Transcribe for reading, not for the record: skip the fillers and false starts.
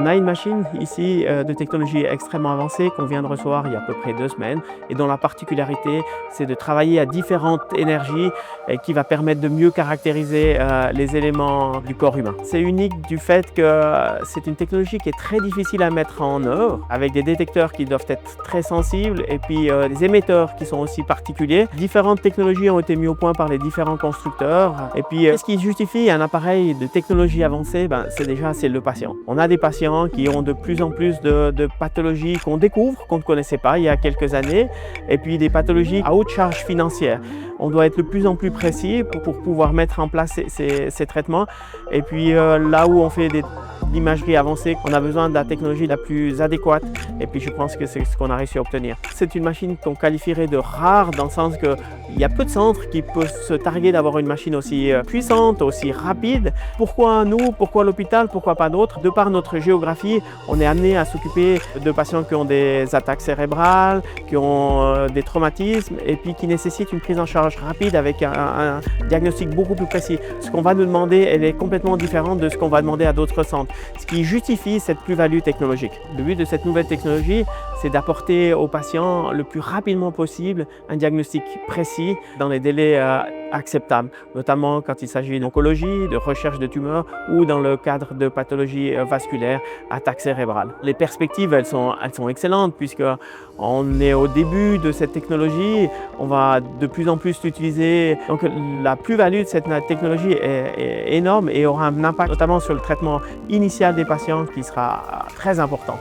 a une machine ici de technologie extrêmement avancée qu'on vient de recevoir il y a à peu près 2 semaines et dont la particularité, c'est de travailler à différentes énergies et qui va permettre de mieux caractériser les éléments du corps humain. C'est unique du fait que c'est une technologie qui est très difficile à mettre en œuvre, avec des détecteurs qui doivent être très sensibles et puis des émetteurs qui sont aussi particuliers. Différentes technologies ont été mises au point par les différents constructeurs. Et puis, ce qui justifie un appareil de technologie avancée, c'est le patient. On a des patients qui ont de plus en plus de pathologies qu'on découvre, qu'on ne connaissait pas il y a quelques années, et puis des pathologies à haute charge financière. On doit être de plus en plus précis pour pouvoir mettre en place ces traitements. Et puis là où on fait de l'imagerie avancée, on a besoin de la technologie la plus adéquate. Et puis je pense que c'est ce qu'on a réussi à obtenir. C'est une machine qu'on qualifierait de rare dans le sens qu'il y a peu de centres qui peuvent se targuer d'avoir une machine aussi puissante, aussi rapide. Pourquoi nous? Pourquoi l'hôpital? Pourquoi pas d'autres? De par notre géographie, on est amené à s'occuper de patients qui ont des attaques cérébrales, qui ont des traumatismes et puis qui nécessitent une prise en charge rapide avec un diagnostic beaucoup plus précis. Ce qu'on va nous demander, elle est complètement différente de ce qu'on va demander à d'autres centres, ce qui justifie cette plus-value technologique. Le but de cette nouvelle technologie, c'est d'apporter aux patients le plus rapidement possible un diagnostic précis dans les délais acceptables, notamment quand il s'agit d'oncologie, de recherche de tumeurs ou dans le cadre de pathologies vasculaires, attaques cérébrales. Les perspectives, elles sont excellentes puisque on est au début de cette technologie, on va de plus en plus l'utiliser. Donc la plus-value de cette technologie est énorme et aura un impact notamment sur le traitement initial des patients qui sera très important.